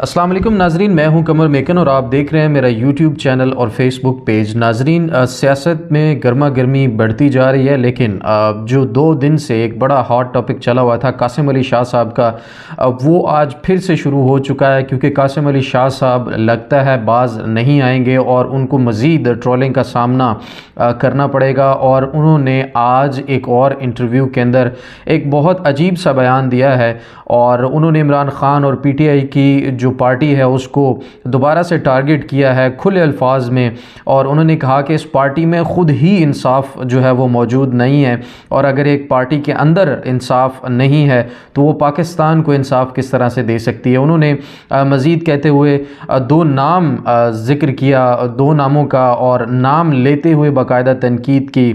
السلام علیکم ناظرین، میں ہوں قمر میکن اور آپ دیکھ رہے ہیں میرا یوٹیوب چینل اور فیس بک پیج۔ ناظرین، سیاست میں گرما گرمی بڑھتی جا رہی ہے، لیکن جو 2 دن سے ایک بڑا ہاٹ ٹاپک چلا ہوا تھا قاسم علی شاہ صاحب کا، وہ آج پھر سے شروع ہو چکا ہے، کیونکہ قاسم علی شاہ صاحب لگتا ہے باز نہیں آئیں گے اور ان کو مزید ٹرولنگ کا سامنا کرنا پڑے گا۔ اور انہوں نے آج ایک اور انٹرویو کے اندر ایک بہت عجیب سا بیان دیا ہے، اور انہوں نے عمران خان اور پی ٹی آئی کی جو پارٹی ہے اس کو دوبارہ سے ٹارگٹ کیا ہے کھلے الفاظ میں، اور انہوں نے کہا کہ اس پارٹی میں خود ہی انصاف جو ہے وہ موجود نہیں ہے، اور اگر ایک پارٹی کے اندر انصاف نہیں ہے تو وہ پاکستان کو انصاف کس طرح سے دے سکتی ہے۔ انہوں نے مزید کہتے ہوئے 2 نام ذکر کیا، 2 ناموں کا، اور نام لیتے ہوئے باقاعدہ تنقید کی،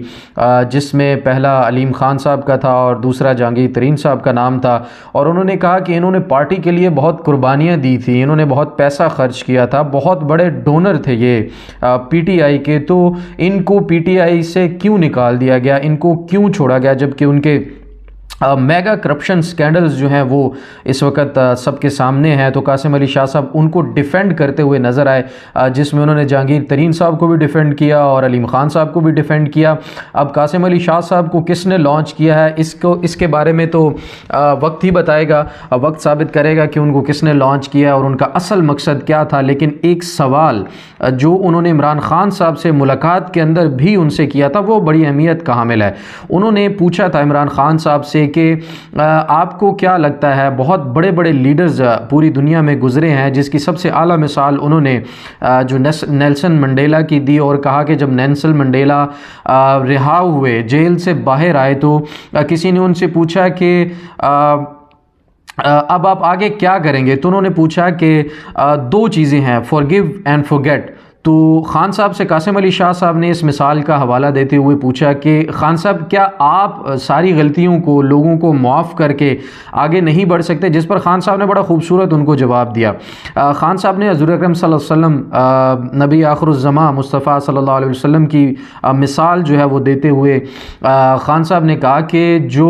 جس میں پہلا علیم خان صاحب کا تھا اور دوسرا جہانگیر ترین صاحب کا نام تھا، اور انہوں نے کہا کہ انہوں نے پارٹی کے لیے بہت قربانیاں دی تھی، انہوں نے بہت پیسہ خرچ کیا تھا، بہت بڑے ڈونر تھے یہ پی ٹی آئی کے، تو ان کو پی ٹی آئی سے کیوں نکال دیا گیا، ان کو کیوں چھوڑا گیا، جبکہ ان کے میگا کرپشن سکینڈلز جو ہیں وہ اس وقت سب کے سامنے ہیں۔ تو قاسم علی شاہ صاحب ان کو ڈیفینڈ کرتے ہوئے نظر آئے، جس میں انہوں نے جہانگیر ترین صاحب کو بھی ڈیفینڈ کیا اور علیم خان صاحب کو بھی ڈیفینڈ کیا۔ اب قاسم علی شاہ صاحب کو کس نے لانچ کیا ہے، اس کے بارے میں تو وقت ہی بتائے گا، وقت ثابت کرے گا کہ ان کو کس نے لانچ کیا اور ان کا اصل مقصد کیا تھا۔ لیکن ایک سوال جو انہوں نے عمران خان صاحب سے ملاقات کے اندر بھی ان سے کیا تھا وہ بڑی اہمیت کا حامل ہے۔ انہوں نے پوچھا تھا عمران خان صاحب سے کہ آپ کو کیا لگتا ہے، بہت بڑے بڑے لیڈرز پوری دنیا میں گزرے ہیں، جس کی سب سے اعلیٰ مثال انہوں نے جو نیلسن منڈیلا کی دی، اور کہا کہ جب نیلسن منڈیلا رہا ہوئے جیل سے باہر آئے تو کسی نے ان سے پوچھا کہ اب آپ آگے کیا کریں گے، تو انہوں نے پوچھا کہ 2 چیزیں ہیں، فارگیو اینڈ فارگیٹ۔ تو خان صاحب سے قاسم علی شاہ صاحب نے اس مثال کا حوالہ دیتے ہوئے پوچھا کہ خان صاحب کیا آپ ساری غلطیوں کو لوگوں کو معاف کر کے آگے نہیں بڑھ سکتے، جس پر خان صاحب نے بڑا خوبصورت ان کو جواب دیا۔ خان صاحب نے حضور اکرم صلی اللہ علیہ وسلم، نبی آخر الزماں مصطفیٰ صلی اللہ علیہ وسلم کی مثال جو ہے وہ دیتے ہوئے خان صاحب نے کہا کہ جو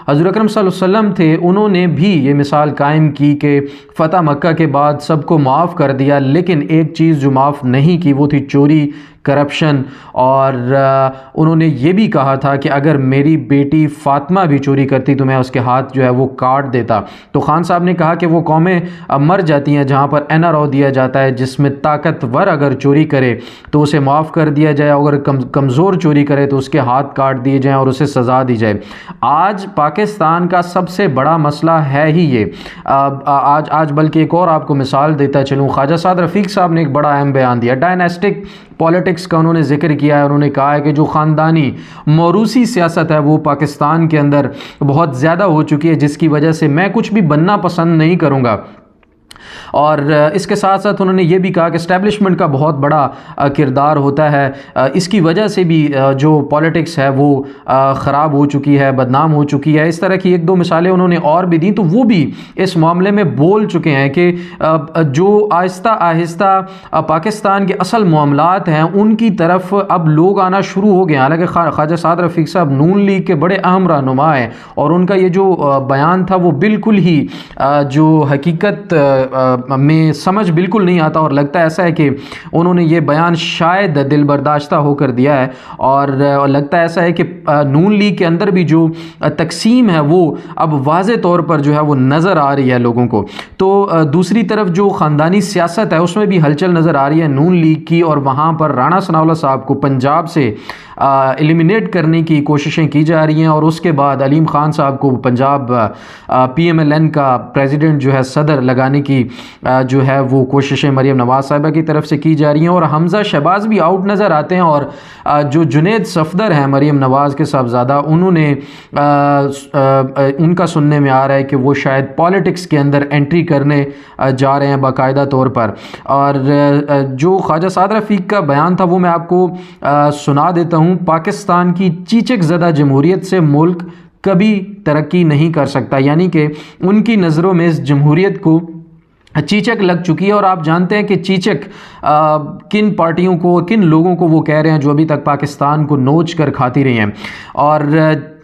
حضور اکرم صلی اللہ علیہ وسلم تھے انہوں نے بھی یہ مثال قائم کی کہ فتح مکہ کے بعد سب کو معاف کر دیا، لیکن ایک چیز جو معاف نہیں کی وہ تھی چوری، کرپشن، اور انہوں نے یہ بھی کہا تھا کہ اگر میری بیٹی فاطمہ بھی چوری کرتی تو میں اس کے ہاتھ جو ہے وہ کاٹ دیتا۔ تو خان صاحب نے کہا کہ وہ قومیں مر جاتی ہیں جہاں پر این آر او دیا جاتا ہے، جس میں طاقتور اگر چوری کرے تو اسے معاف کر دیا جائے، اگر کمزور چوری کرے تو اس کے ہاتھ کاٹ دیے جائیں اور اسے سزا دی جائے۔ آج پاکستان کا سب سے بڑا مسئلہ ہے ہی یہ۔ آج بلکہ ایک اور آپ کو مثال دیتا چلوں، خواجہ سعد رفیق صاحب نے ایک بڑا اہم بیان دیا، ڈائناسٹک پالیٹکس کا انہوں نے ذکر کیا ہے۔ انہوں نے کہا ہے کہ جو خاندانی موروثی سیاست ہے وہ پاکستان کے اندر بہت زیادہ ہو چکی ہے، جس کی وجہ سے میں کچھ بھی بننا پسند نہیں کروں گا۔ اور اس کے ساتھ ساتھ انہوں نے یہ بھی کہا کہ اسٹیبلشمنٹ کا بہت بڑا کردار ہوتا ہے، اس کی وجہ سے بھی جو پالیٹکس ہے وہ خراب ہو چکی ہے، بدنام ہو چکی ہے۔ اس طرح کی 1-2 مثالیں انہوں نے اور بھی دیں، تو وہ بھی اس معاملے میں بول چکے ہیں کہ جو آہستہ آہستہ پاکستان کے اصل معاملات ہیں ان کی طرف اب لوگ آنا شروع ہو گئے ہیں۔ حالانکہ خواجہ سعد رفیق صاحب نون لیگ کے بڑے اہم رہنما ہیں، اور ان کا یہ جو بیان تھا وہ بالکل ہی جو حقیقت میں سمجھ بالکل نہیں آتا، اور لگتا ایسا ہے کہ انہوں نے یہ بیان شاید دل برداشتہ ہو کر دیا ہے، اور لگتا ایسا ہے کہ نون لیگ کے اندر بھی جو تقسیم ہے وہ اب واضح طور پر جو ہے وہ نظر آ رہی ہے لوگوں کو۔ تو دوسری طرف جو خاندانی سیاست ہے اس میں بھی ہلچل نظر آ رہی ہے نون لیگ کی، اور وہاں پر رانا ثناءاللہ صاحب کو پنجاب سے ایلیمینیٹ کرنے کی کوششیں کی جا رہی ہیں، اور اس کے بعد علیم خان صاحب کو Punjab P M L N کا پریزیڈنٹ جو ہے صدر لگانے کی جو ہے وہ کوششیں مریم نواز صاحبہ کی طرف سے کی جا رہی ہیں، اور حمزہ شہباز بھی آؤٹ نظر آتے ہیں، اور جو جنید صفدر ہیں مریم نواز کے صاحبزادہ، انہوں نے ان کا سننے میں آ رہا ہے کہ وہ شاید پالیٹکس کے اندر انٹری کرنے جا رہے ہیں باقاعدہ طور پر۔ اور جو خواجہ سعد رفیق کا بیان تھا وہ میں آپ کو سنا دیتا ہوں۔ پاکستان کی چیچک زدہ جمہوریت سے ملک کبھی ترقی نہیں کر سکتا، یعنی کہ ان کی نظروں میں اس جمہوریت کو چیچک لگ چکی ہے، اور آپ جانتے ہیں کہ چیچک کن پارٹیوں کو، کن لوگوں کو وہ کہہ رہے ہیں جو ابھی تک پاکستان کو نوچ کر کھاتی رہی ہیں۔ اور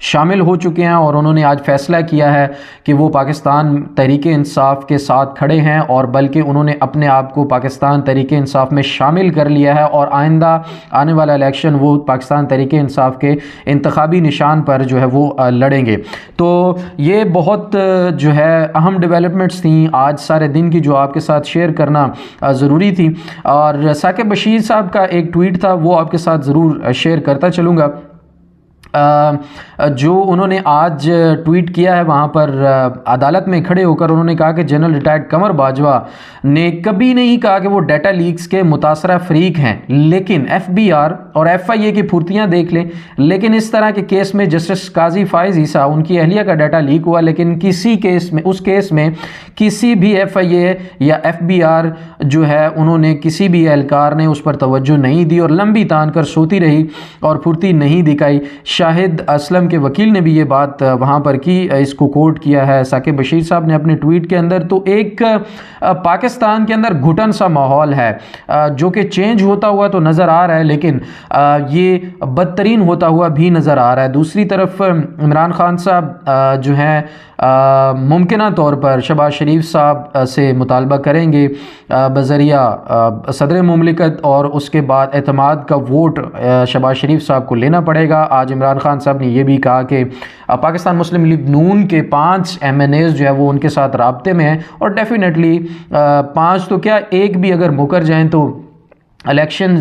شامل ہو چکے ہیں اور انہوں نے آج فیصلہ کیا ہے کہ وہ پاکستان تحریک انصاف کے ساتھ کھڑے ہیں، اور بلکہ انہوں نے اپنے آپ کو پاکستان تحریک انصاف میں شامل کر لیا ہے، اور آئندہ آنے والا الیکشن وہ پاکستان تحریک انصاف کے انتخابی نشان پر جو ہے وہ لڑیں گے۔ تو یہ بہت جو ہے اہم ڈیولپمنٹس تھیں آج سارے دن کی، جو آپ کے ساتھ شیئر کرنا ضروری تھی۔ اور ثاقب بشیر صاحب کا ایک ٹویٹ تھا، وہ آپ کے ساتھ ضرور شیئر کرتا چلوں گا۔ جو انہوں نے آج ٹویٹ کیا ہے، وہاں پر عدالت میں کھڑے ہو کر انہوں نے کہا کہ جنرل ریٹائرڈ قمر باجوہ نے کبھی نہیں کہا کہ وہ ڈیٹا لیکس کے متاثرہ فریق ہیں، لیکن ایف بی آر اور ایف آئی اے کی پھرتیاں دیکھ لیں۔ لیکن اس طرح کے کیس میں جسٹس قاضی فائز عیسیٰ، ان کی اہلیہ کا ڈیٹا لیک ہوا، لیکن اس کیس میں کسی بھی ایف آئی اے یا ایف بی آر جو ہے انہوں نے کسی بھی اہلکار نے اس پر توجہ نہیں دی اور لمبی تان کر سوتی رہی اور پھرتی نہیں دکھائی۔ شاہد اسلم کے وکیل نے بھی یہ بات وہاں پر کی، اس کو کوٹ کیا ہے ثاقب بشیر صاحب نے اپنے ٹویٹ کے اندر۔ تو ایک پاکستان کے اندر گھٹن سا ماحول ہے جو کہ چینج ہوتا ہوا تو نظر آ رہا ہے، لیکن یہ بدترین ہوتا ہوا بھی نظر آ رہا ہے۔ دوسری طرف عمران خان صاحب جو ہیں ممکنہ طور پر شہباز شریف صاحب سے مطالبہ کریں گے بذریعہ صدر مملکت، اور اس کے بعد اعتماد کا ووٹ شہباز شریف صاحب کو لینا پڑے گا۔ آج عمران خان صاحب نے یہ بھی کہا کہ پاکستان مسلم لیگ نون کے 5 ایم این ایز جو ہے وہ ان کے ساتھ رابطے میں ہیں، اور ڈیفینیٹلی 5 تو کیا، ایک بھی اگر مکر جائیں تو الیکشن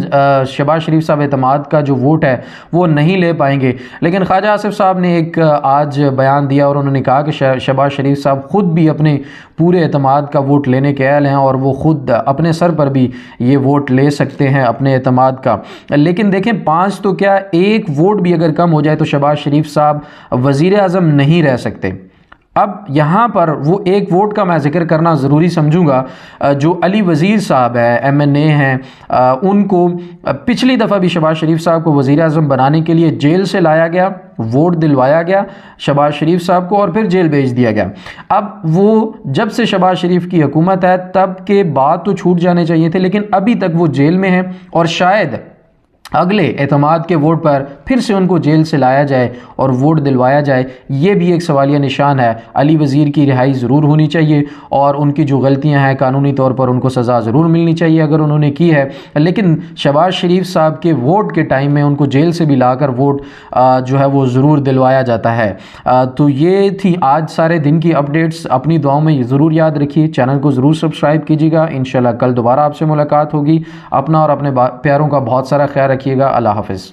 شہباز شریف صاحب اعتماد کا جو ووٹ ہے وہ نہیں لے پائیں گے۔ لیکن خواجہ آصف صاحب نے ایک آج بیان دیا اور انہوں نے کہا کہ شہباز شریف صاحب خود بھی اپنے پورے اعتماد کا ووٹ لینے کے اہل ہیں، اور وہ خود اپنے سر پر بھی یہ ووٹ لے سکتے ہیں اپنے اعتماد کا۔ لیکن دیکھیں 5 تو کیا، ایک ووٹ بھی اگر کم ہو جائے تو شہباز شریف صاحب وزیر اعظم نہیں رہ سکتے۔ اب یہاں پر وہ ایک ووٹ کا میں ذکر کرنا ضروری سمجھوں گا، جو علی وزیر صاحب ہے، ایم این اے ہیں، ان کو پچھلی دفعہ بھی شہباز شریف صاحب کو وزیر اعظم بنانے کے لیے جیل سے لایا گیا، ووٹ دلوایا گیا شہباز شریف صاحب کو، اور پھر جیل بھیج دیا گیا۔ اب وہ جب سے شہباز شریف کی حکومت ہے تب کے بعد تو چھوٹ جانے چاہیے تھے، لیکن ابھی تک وہ جیل میں ہیں، اور شاید اگلے اعتماد کے ووٹ پر پھر سے ان کو جیل سے لایا جائے اور ووٹ دلوایا جائے۔ یہ بھی ایک سوالیہ نشان ہے۔ علی وزیر کی رہائی ضرور ہونی چاہیے، اور ان کی جو غلطیاں ہیں قانونی طور پر ان کو سزا ضرور ملنی چاہیے اگر انہوں نے کی ہے، لیکن شہباز شریف صاحب کے ووٹ کے ٹائم میں ان کو جیل سے بھی لا کر ووٹ جو ہے وہ ضرور دلوایا جاتا ہے۔ تو یہ تھی آج سارے دن کی اپڈیٹس۔ اپنی دعاؤں میں ضرور یاد رکھیے، چینل کو ضرور سبسکرائب کیجیے گا۔ انشاءاللہ کل دوبارہ آپ سے ملاقات ہوگی۔ اپنا اور اپنے پیاروں کا بہت سارا خیال رکھیے گا۔ اللہ حافظ۔